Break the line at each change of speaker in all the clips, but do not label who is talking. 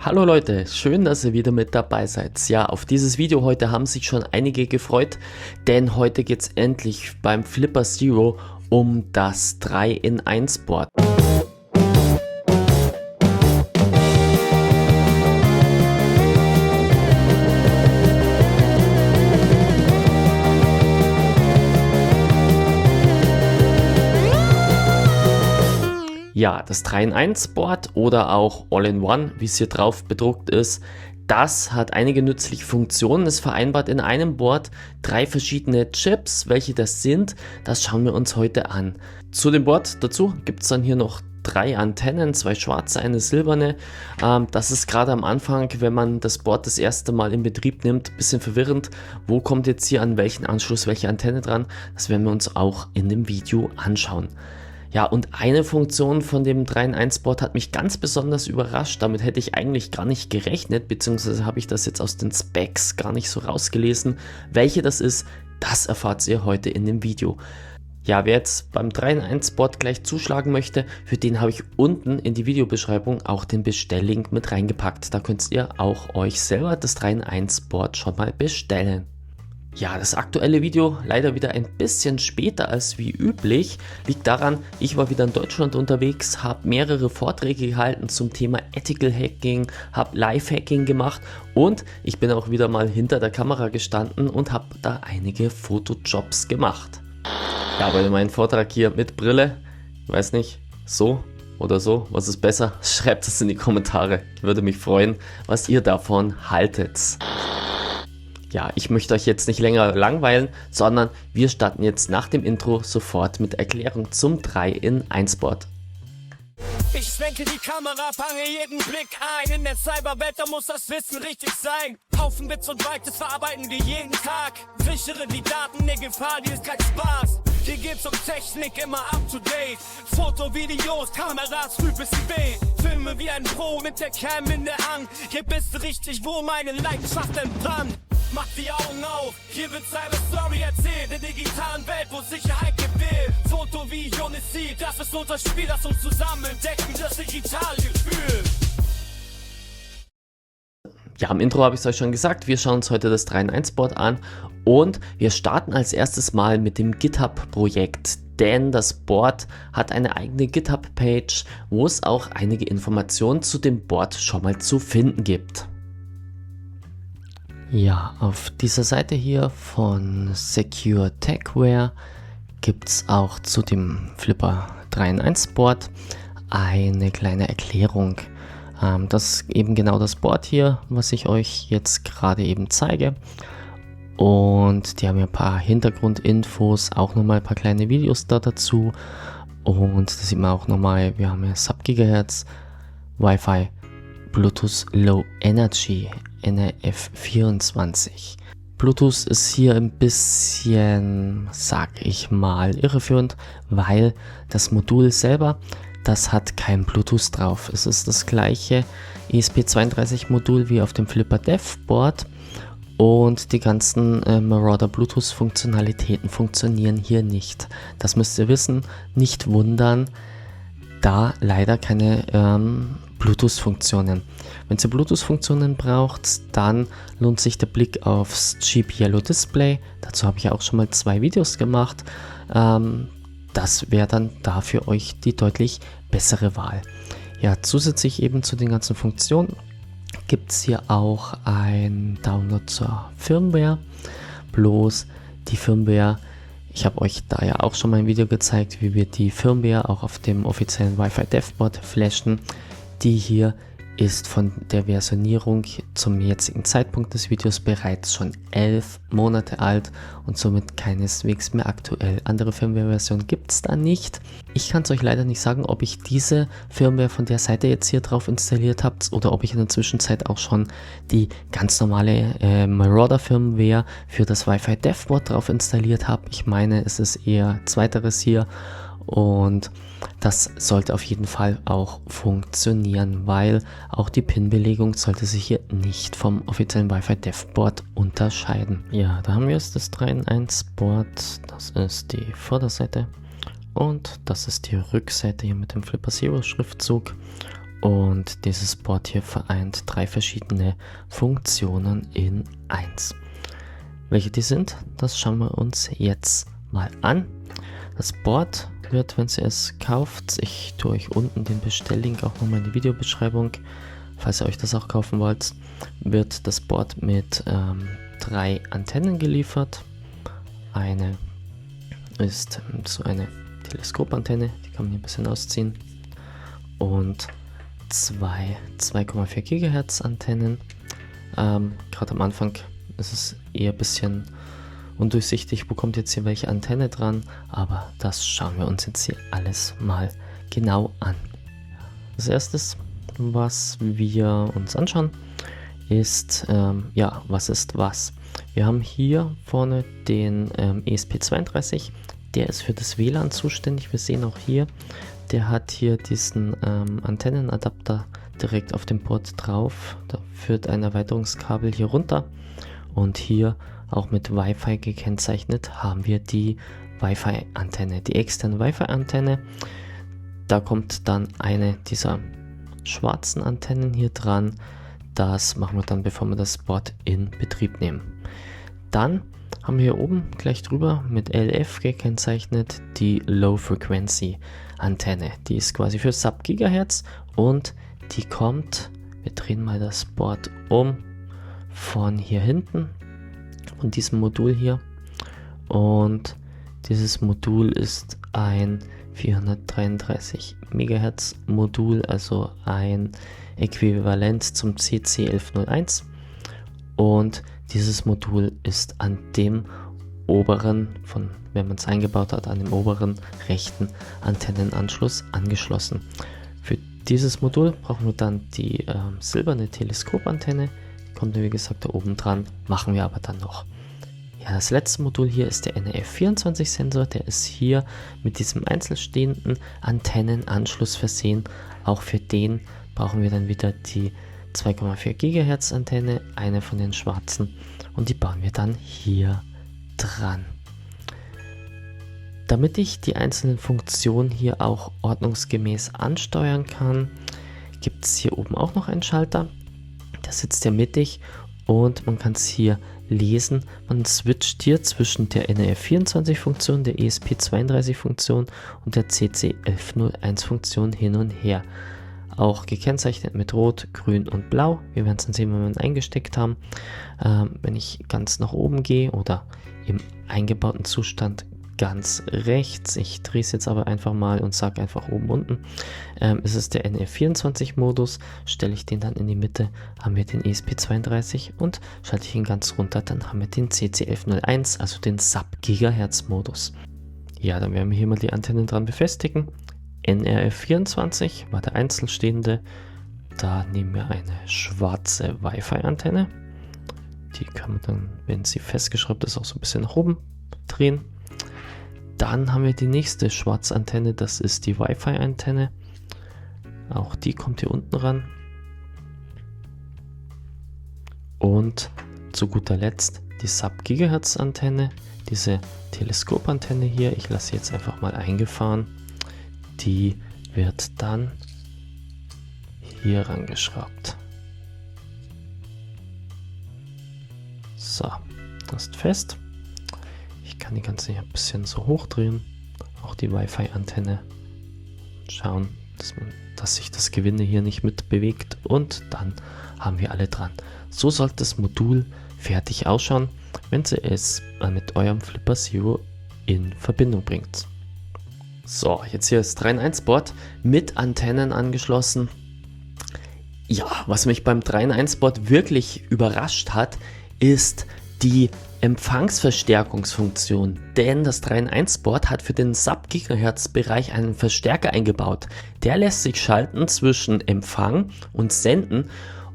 Hallo Leute, schön, dass ihr wieder mit dabei seid. Ja, auf dieses Video heute haben sich schon einige gefreut, denn heute geht es endlich beim Flipper Zero um das 3-in-1 Board. Ja, das 3-in-1 Board oder auch All-in-One, wie es hier drauf bedruckt ist, das hat einige nützliche Funktionen. Es vereinbart in einem Board 3 verschiedene Chips. Welche das sind, das schauen wir uns heute an. Zu dem Board dazu gibt es dann hier noch 3 Antennen, 2 schwarze, eine silberne. Das ist gerade am Anfang, wenn man das Board das erste Mal in Betrieb nimmt, ein bisschen verwirrend. Wo kommt jetzt hier an welchen Anschluss welche Antenne dran? Das werden wir uns auch in dem Video anschauen. Ja, und eine Funktion von dem 3-in-1 Board hat mich ganz besonders überrascht. Damit hätte ich eigentlich gar nicht gerechnet, beziehungsweise habe ich das jetzt aus den Specs gar nicht so rausgelesen. Welche das ist, das erfahrt ihr heute in dem Video. Ja, wer jetzt beim 3-in-1 Board gleich zuschlagen möchte, für den habe ich unten in die Videobeschreibung auch den Bestelllink mit reingepackt. Da könnt ihr auch euch selber das 3-in-1 Board schon mal bestellen. Ja, das aktuelle Video leider wieder ein bisschen später als wie üblich, liegt daran, ich war wieder in Deutschland unterwegs, habe mehrere Vorträge gehalten zum Thema Ethical Hacking, habe Live-Hacking gemacht und ich bin auch wieder mal hinter der Kamera gestanden und habe da einige Fotojobs gemacht. Ja, bei meinem Vortrag hier mit Brille, ich weiß nicht, so oder so, was ist besser? Schreibt es in die Kommentare, ich würde mich freuen, was ihr davon haltet. Ja, ich möchte euch jetzt nicht länger langweilen, sondern wir starten jetzt nach dem Intro sofort mit Erklärung zum 3-in-1 Board.
Ich schwenke die Kamera, fange jeden Blick ein. In der Cyberwelt, da muss das Wissen richtig sein. Haufen Bits und Bytes, das verarbeiten wir jeden Tag. Sichere die Daten, ne Gefahr, die ist kein Spaß. Hier geht's um Technik, immer up to date. Foto, Videos, Kameras, früh bis spät. Filme wie ein Pro mit der Cam in der Hand. Hier bist du richtig, wo meine Leidenschaft entbrannt. Mach die Augen auf, hier wird seine Story erzählt. In der digitalen Welt, wo Sicherheit gewählt. Foto wie Odyssey, das ist unser Spiel, das uns zusammen entdecken, das digitale Gefühl.
Ja, im Intro habe ich es euch schon gesagt, wir schauen uns heute das 3-in-1 Board an und wir starten als erstes mal mit dem GitHub-Projekt, denn das Board hat eine eigene GitHub-Page, wo es auch einige Informationen zu dem Board schon mal zu finden gibt. Ja, auf dieser Seite hier von Secure Techware gibt es auch zu dem Flipper 3-in-1 Board eine kleine Erklärung. Das ist eben genau das Board hier, was ich euch jetzt gerade eben zeige. Und die haben ja ein paar Hintergrundinfos, auch nochmal ein paar kleine Videos da dazu. Und das sieht man auch nochmal, wir haben ja Sub-Gigahertz, Wi-Fi, Bluetooth Low Energy, NRF24. Bluetooth ist hier ein bisschen, sag ich mal, irreführend, weil das Modul selber, das hat kein Bluetooth drauf. Es ist das gleiche ESP32 Modul wie auf dem Flipper Dev Board und die ganzen Marauder Bluetooth Funktionalitäten funktionieren hier nicht. Das müsst ihr wissen, nicht wundern, da leider keine Bluetooth-Funktionen. Wenn ihr Bluetooth-Funktionen braucht, dann lohnt sich der Blick aufs Cheap Yellow Display. Dazu habe ich ja auch schon mal 2 Videos gemacht. Das wäre dann da für euch die deutlich bessere Wahl. Ja, zusätzlich eben zu den ganzen Funktionen gibt es hier auch ein Download zur Firmware. Bloß die Firmware, ich habe euch da ja auch schon mal ein Video gezeigt, wie wir die Firmware auch auf dem offiziellen Wi-Fi Dev Board flashen. Die hier ist von der Versionierung zum jetzigen Zeitpunkt des Videos bereits schon 11 Monate alt und somit keineswegs mehr aktuell. Andere Firmware-Versionen gibt es da nicht. Ich kann es euch leider nicht sagen, ob ich diese Firmware von der Seite jetzt hier drauf installiert habe oder ob ich in der Zwischenzeit auch schon die ganz normale Marauder Firmware für das Wi-Fi Dev Board drauf installiert habe. Ich meine, es ist eher zweiteres hier. Und das sollte auf jeden Fall auch funktionieren, weil auch die Pin-Belegung sollte sich hier nicht vom offiziellen Wi-Fi Dev Board unterscheiden. Ja, da haben wir es, das 3-in-1 Board. Das ist die Vorderseite und das ist die Rückseite hier mit dem Flipper Zero Schriftzug. Und dieses Board hier vereint 3 verschiedene Funktionen in 1. Welche die sind, das schauen wir uns jetzt mal an. Das Board wird, wenn ihr es kauft, ich tue euch unten den Bestelllink auch nochmal in die Videobeschreibung, falls ihr euch das auch kaufen wollt, wird das Board mit 3 Antennen geliefert. Eine ist so eine Teleskopantenne, die kann man hier ein bisschen ausziehen, und 2 2,4 GHz Antennen. Gerade am Anfang ist es eher ein bisschen undurchsichtig, wo kommt jetzt hier welche Antenne dran, aber das schauen wir uns jetzt hier alles mal genau an. Das erste, was wir uns anschauen, ist, was ist was. Wir haben hier vorne den ESP32, der ist für das WLAN zuständig. Wir sehen auch hier, der hat hier diesen Antennenadapter direkt auf dem Board drauf. Da führt ein Erweiterungskabel hier runter und hier auch mit Wi-Fi gekennzeichnet haben wir die Wi-Fi-Antenne, die externe Wi-Fi-Antenne. Da kommt dann eine dieser schwarzen Antennen hier dran. Das machen wir dann, bevor wir das Board in Betrieb nehmen. Dann haben wir hier oben gleich drüber mit LF gekennzeichnet die Low Frequency Antenne. Die ist quasi für Sub-Gigahertz und die kommt, wir drehen mal das Board um, von hier hinten, von diesem Modul hier. Und dieses Modul ist ein 433 MHz Modul, also ein Äquivalent zum CC1101. Und dieses Modul ist an dem oberen, wenn man es eingebaut hat, an dem oberen rechten Antennenanschluss angeschlossen. Für dieses Modul brauchen wir dann die silberne Teleskopantenne. Die kommt, wie gesagt, da oben dran, machen wir aber dann noch. Ja, das letzte Modul hier ist der NRF24 Sensor, der ist hier mit diesem einzelstehenden Antennenanschluss versehen. Auch für den brauchen wir dann wieder die 2,4 GHz Antenne, eine von den schwarzen, und die bauen wir dann hier dran. Damit ich die einzelnen Funktionen hier auch ordnungsgemäß ansteuern kann, gibt es hier oben auch noch einen Schalter. Der sitzt ja mittig und man kann es hier lesen. Man switcht hier zwischen der NRF24 Funktion, der ESP32 Funktion und der CC1101 Funktion hin und her. Auch gekennzeichnet mit Rot, Grün und Blau. Wir werden es dann sehen, wenn wir ihn eingesteckt haben. Wenn ich ganz nach oben gehe oder im eingebauten Zustand ganz rechts, ich drehe es jetzt aber einfach mal und sage einfach oben unten, ist es der NRF24 Modus. Stelle ich den dann in die Mitte, haben wir den ESP32, und schalte ich ihn ganz runter, dann haben wir den CC1101, also den Sub-Gigahertz Modus. Ja, dann werden wir hier mal die Antennen dran befestigen. NRF24 war der einzelstehende. Da nehmen wir eine schwarze Wi-Fi-Antenne. Die kann man dann, wenn sie festgeschraubt ist, auch so ein bisschen nach oben drehen. Dann haben wir die nächste schwarze Antenne, das ist die Wi-Fi-Antenne. Auch die kommt hier unten ran. Und zu guter Letzt die Sub-Gigahertz-Antenne, diese Teleskopantenne hier. Ich lasse sie jetzt einfach mal eingefahren. Die wird dann hier rangeschraubt. So, das ist fest. Ich kann die ganze hier ein bisschen so hochdrehen. Auch die Wi-Fi-Antenne. Schauen, dass sich das Gewinde hier nicht mit bewegt. Und dann haben wir alle dran. So sollte das Modul fertig ausschauen, wenn ihr es mit eurem Flipper Zero in Verbindung bringt. So, jetzt hier das 3-in-1-Board mit Antennen angeschlossen. Ja, was mich beim 3-in-1-Board wirklich überrascht hat, ist die Empfangsverstärkungsfunktion. Denn das 3-in-1-Board hat für den Sub-Gigahertz-Bereich einen Verstärker eingebaut. Der lässt sich schalten zwischen Empfang und Senden.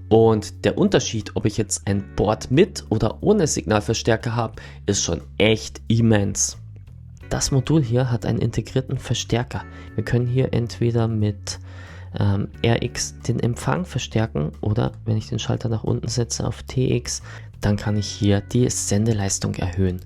Und der Unterschied, ob ich jetzt ein Board mit oder ohne Signalverstärker habe, ist schon echt immens. Das Modul hier hat einen integrierten Verstärker. Wir können hier entweder mit RX den Empfang verstärken oder wenn ich den Schalter nach unten setze auf TX, dann kann ich hier die Sendeleistung erhöhen.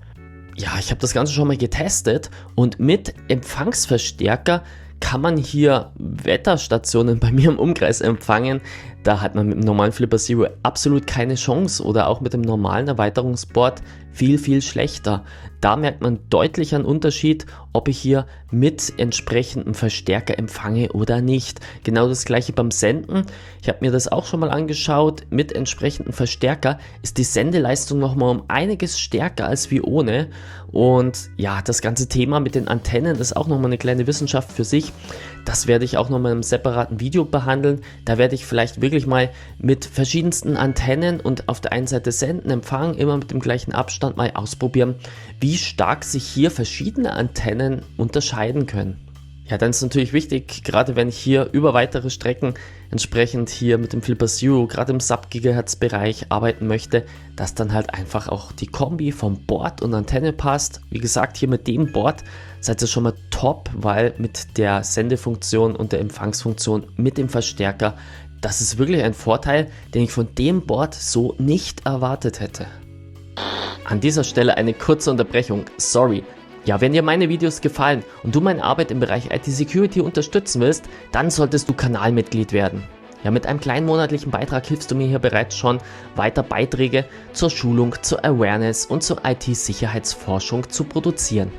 Ja, ich habe das Ganze schon mal getestet und mit Empfangsverstärker kann man hier Wetterstationen bei mir im Umkreis empfangen. Da hat man mit dem normalen Flipper Zero absolut keine Chance oder auch mit dem normalen Erweiterungsboard viel schlechter. Da merkt man deutlich einen Unterschied, ob ich hier mit entsprechendem Verstärker empfange oder nicht. Genau das gleiche beim Senden. Ich habe mir das auch schon mal angeschaut. Mit entsprechendem Verstärker ist die Sendeleistung nochmal um einiges stärker als wie ohne. Und ja, das ganze Thema mit den Antennen ist auch nochmal eine kleine Wissenschaft für sich. Das werde ich auch nochmal in einem separaten Video behandeln. Da werde ich vielleicht wirklich mal mit verschiedensten Antennen und auf der einen Seite senden, empfangen, immer mit dem gleichen Abstand mal ausprobieren, wie stark sich hier verschiedene Antennen unterscheiden können. Ja, dann ist natürlich wichtig, gerade wenn ich hier über weitere Strecken entsprechend hier mit dem Flipper Zero, gerade im Sub-Gigahertz-Bereich arbeiten möchte, dass dann halt einfach auch die Kombi vom Board und Antenne passt. Wie gesagt, hier mit dem Board seid ihr schon mal top, weil mit der Sendefunktion und der Empfangsfunktion mit dem Verstärker, das ist wirklich ein Vorteil, den ich von dem Board so nicht erwartet hätte. An dieser Stelle eine kurze Unterbrechung, sorry. Ja, wenn dir meine Videos gefallen und du meine Arbeit im Bereich IT-Security unterstützen willst, dann solltest du Kanalmitglied werden. Ja, mit einem kleinen monatlichen Beitrag hilfst du mir hier bereits schon, weiter Beiträge zur Schulung, zur Awareness und zur IT-Sicherheitsforschung zu produzieren.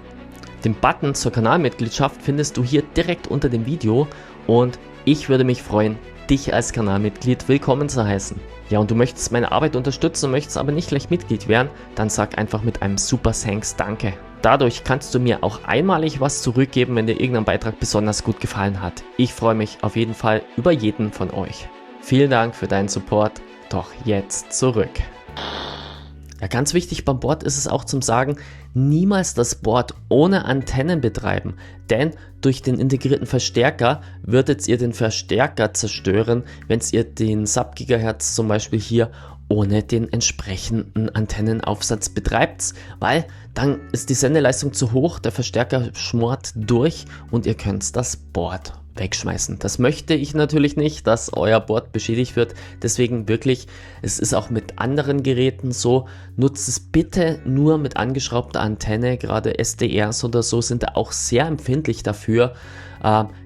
Den Button zur Kanalmitgliedschaft findest du hier direkt unter dem Video und ich würde mich freuen, dich als Kanalmitglied willkommen zu heißen. Ja, und du möchtest meine Arbeit unterstützen, möchtest aber nicht gleich Mitglied werden, dann sag einfach mit einem Super Thanks Danke. Dadurch kannst du mir auch einmalig was zurückgeben, wenn dir irgendein Beitrag besonders gut gefallen hat. Ich freue mich auf jeden Fall über jeden von euch. Vielen Dank für deinen Support, doch jetzt zurück. Ja, ganz wichtig beim Board ist es auch zum Sagen, niemals das Board ohne Antennen betreiben, denn durch den integrierten Verstärker würdet ihr den Verstärker zerstören, wenn ihr den Sub-Gigahertz zum Beispiel hier ohne den entsprechenden Antennenaufsatz betreibt, weil dann ist die Sendeleistung zu hoch, der Verstärker schmort durch und ihr könnt das Board wegschmeißen. Das möchte ich natürlich nicht, dass euer Board beschädigt wird, deswegen wirklich, es ist auch mit anderen Geräten so, nutzt es bitte nur mit angeschraubter Antenne, gerade SDRs oder so sind da auch sehr empfindlich dafür,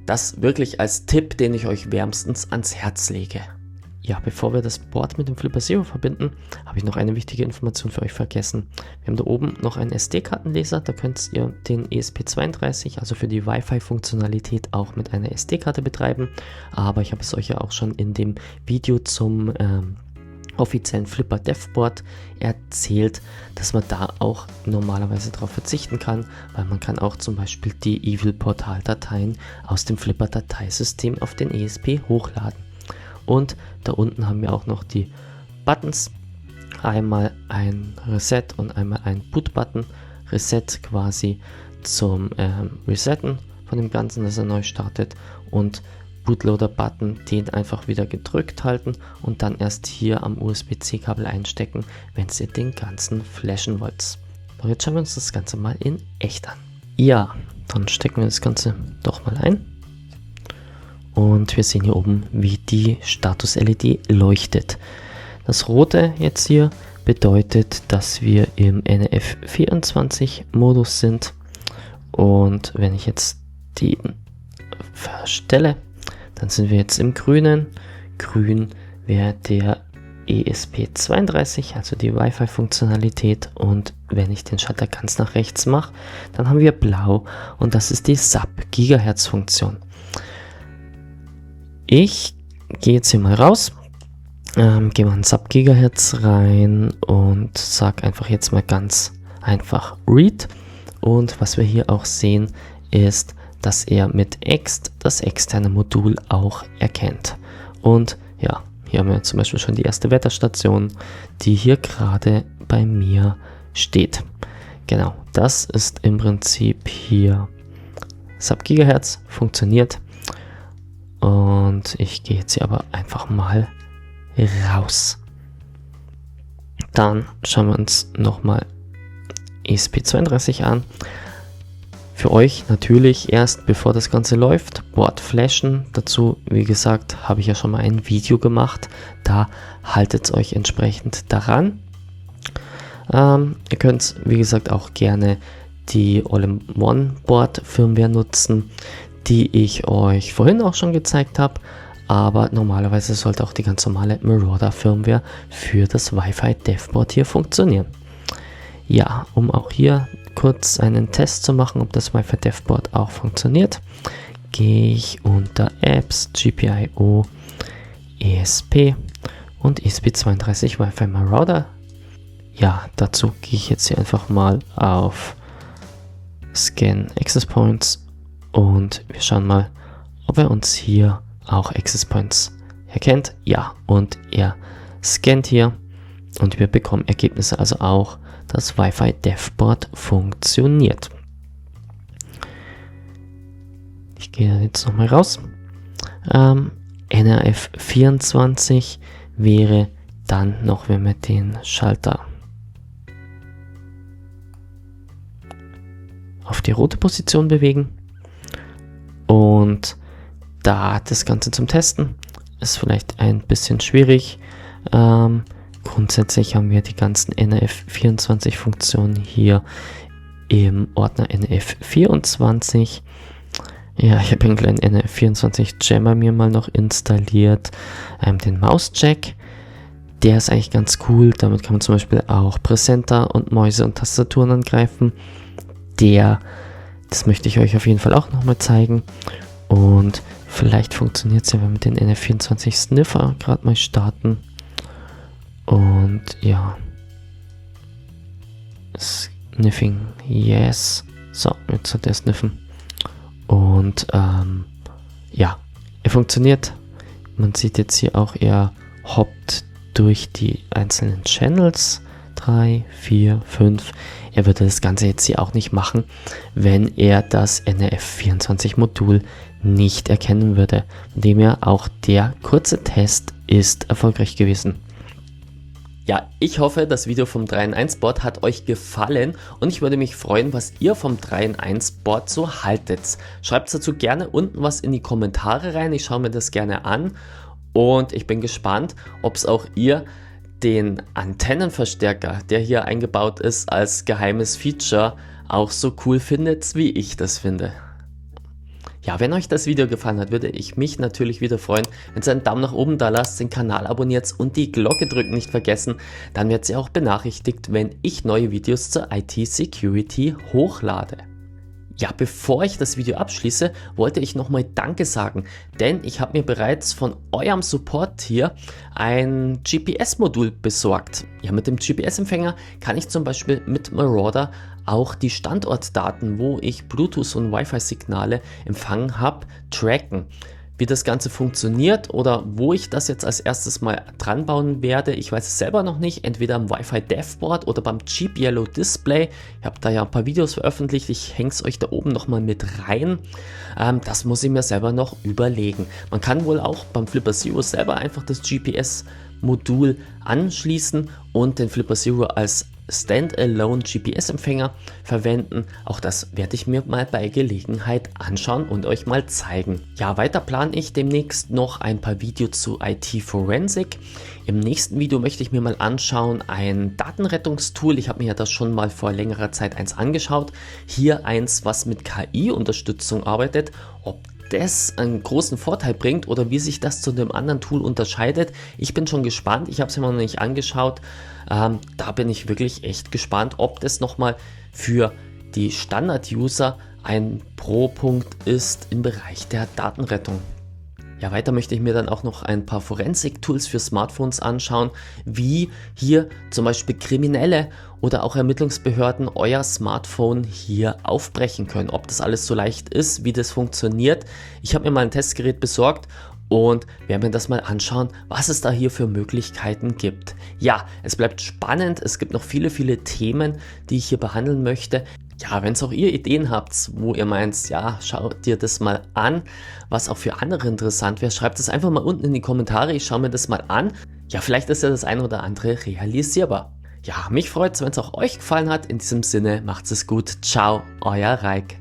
das wirklich als Tipp, den ich euch wärmstens ans Herz lege. Ja, bevor wir das Board mit dem Flipper Zero verbinden, habe ich noch eine wichtige Information für euch vergessen. Wir haben da oben noch einen SD-Kartenleser, da könnt ihr den ESP32, also für die Wi-Fi-Funktionalität, auch mit einer SD-Karte betreiben. Aber ich habe es euch ja auch schon in dem Video zum offiziellen Flipper Dev-Board erzählt, dass man da auch normalerweise darauf verzichten kann, weil man kann auch zum Beispiel die Evil-Portal-Dateien aus dem Flipper-Dateisystem auf den ESP hochladen. Und da unten haben wir auch noch die Buttons, einmal ein Reset und einmal ein Boot-Button. Reset quasi zum Resetten von dem Ganzen, dass er neu startet, und Bootloader-Button, den einfach wieder gedrückt halten und dann erst hier am USB-C-Kabel einstecken, wenn ihr den ganzen flashen wollt. Doch jetzt schauen wir uns das Ganze mal in echt an. Ja, dann stecken wir das Ganze doch mal ein. Und wir sehen hier oben, wie die Status-LED leuchtet. Das rote jetzt hier bedeutet, dass wir im NF24-Modus sind. Und wenn ich jetzt die verstelle, dann sind wir jetzt im grünen. Grün wäre der ESP32, also die Wi-Fi-Funktionalität. Und wenn ich den Schalter ganz nach rechts mache, dann haben wir blau und das ist die Sub-Gigahertz-Funktion. Ich gehe jetzt hier mal raus, gehe mal in Sub-Gigahertz rein und sage einfach jetzt mal ganz einfach Read. Und was wir hier auch sehen, ist, dass er mit ext das externe Modul auch erkennt. Und ja, hier haben wir zum Beispiel schon die erste Wetterstation, die hier gerade bei mir steht. Genau, das ist im Prinzip hier Sub-Gigahertz, funktioniert. Und ich gehe jetzt hier aber einfach mal raus. Dann schauen wir uns nochmal ESP32 an. Für euch natürlich erst, bevor das Ganze läuft, Board flashen. Dazu, wie gesagt, habe ich ja schon mal ein Video gemacht. Da haltet euch entsprechend daran. Ihr könnt, wie gesagt, auch gerne die All-in-One-Board-Firmware nutzen. die ich euch vorhin auch schon gezeigt habe. Aber normalerweise sollte auch die ganz normale Marauder-Firmware für das Wi-Fi Devboard hier funktionieren. Ja, um auch hier kurz einen Test zu machen, ob das Wi-Fi Devboard auch funktioniert, gehe ich unter Apps, GPIO, ESP und ESP32 Wi-Fi Marauder. Ja, dazu gehe ich jetzt hier einfach mal auf Scan Access Points und wir schauen mal, ob er uns hier auch Access Points erkennt. Ja, und er scannt hier und wir bekommen Ergebnisse, also auch das Wi-Fi Devboard funktioniert. Ich gehe jetzt nochmal raus. NRF24 wäre dann noch, wenn wir den Schalter auf die rote Position bewegen und da das Ganze zum Testen ist vielleicht ein bisschen schwierig. Grundsätzlich haben wir die ganzen NRF24 Funktionen hier im Ordner NRF24. Ja, ich habe einen kleinen NRF24 Jammer mir mal noch installiert, den Mausjack. Der ist eigentlich ganz cool, damit kann man zum Beispiel auch Präsenter und Mäuse und Tastaturen angreifen. Das möchte ich euch auf jeden Fall auch nochmal zeigen. Und vielleicht funktioniert es ja, wenn wir den NRF24 Sniffer gerade mal starten. Und ja. Sniffing, yes. So, jetzt hat er sniffen. Und ja, er funktioniert. Man sieht jetzt hier auch, er hoppt durch die einzelnen Channels. 3, 4, 5. Er würde das Ganze jetzt hier auch nicht machen, wenn er das NRF24 Modul nicht erkennen würde. Von dem her auch der kurze Test ist erfolgreich gewesen. Ja, ich hoffe, das Video vom 3-in-1 Board hat euch gefallen und ich würde mich freuen, was ihr vom 3-in-1 Board so haltet. Schreibt dazu gerne unten was in die Kommentare rein, ich schaue mir das gerne an und ich bin gespannt, ob es auch ihr den Antennenverstärker, der hier eingebaut ist als geheimes Feature, auch so cool findet, wie ich das finde. Ja, wenn euch das Video gefallen hat, würde ich mich natürlich wieder freuen, wenn ihr einen Daumen nach oben da lasst, den Kanal abonniert und die Glocke drücken nicht vergessen. Dann werdet ihr auch benachrichtigt, wenn ich neue Videos zur IT-Security hochlade. Ja, bevor ich das Video abschließe, wollte ich nochmal Danke sagen, denn ich habe mir bereits von eurem Support hier ein GPS-Modul besorgt. Ja, mit dem GPS-Empfänger kann ich zum Beispiel mit Marauder auch die Standortdaten, wo ich Bluetooth und Wi-Fi-Signale empfangen habe, tracken. Wie das Ganze funktioniert oder wo ich das jetzt als erstes mal dran bauen werde, ich weiß es selber noch nicht, entweder am Wi-Fi Devboard oder beim Cheap Yellow Display. Ich habe da ja ein paar Videos veröffentlicht, ich hänge es euch da oben nochmal mit rein. Das muss ich mir selber noch überlegen. Man kann wohl auch beim Flipper Zero selber einfach das GPS-Modul anschließen und den Flipper Zero als Standalone GPS-Empfänger verwenden. Auch das werde ich mir mal bei Gelegenheit anschauen und euch mal zeigen. Ja, weiter plane ich demnächst noch ein paar Videos zu IT-Forensik. Im nächsten Video möchte ich mir mal anschauen ein Datenrettungstool. Ich habe mir ja das schon mal vor längerer Zeit eins angeschaut. Hier eins, was mit KI-Unterstützung arbeitet. Ob das einen großen Vorteil bringt oder wie sich das zu dem anderen Tool unterscheidet. Ich bin schon gespannt, ich habe es mir noch nicht angeschaut. Da bin ich wirklich echt gespannt, ob das nochmal für die Standard-User ein Pro-Punkt ist im Bereich der Datenrettung. Ja, weiter möchte ich mir dann auch noch ein paar Forensik-Tools für Smartphones anschauen, wie hier zum Beispiel Kriminelle oder auch Ermittlungsbehörden euer Smartphone hier aufbrechen können. Ob das alles so leicht ist, wie das funktioniert. Ich habe mir mal ein Testgerät besorgt und werden mir das mal anschauen, was es da hier für Möglichkeiten gibt. Ja, es bleibt spannend, es gibt noch viele Themen, die ich hier behandeln möchte. Ja, wenn es auch ihr Ideen habt, wo ihr meint, ja, schaut dir das mal an, was auch für andere interessant wäre, schreibt es einfach mal unten in die Kommentare, ich schaue mir das mal an. Ja, vielleicht ist ja das eine oder andere realisierbar. Ja, mich freut es, wenn es auch euch gefallen hat. In diesem Sinne, macht's es gut. Ciao, euer Raik.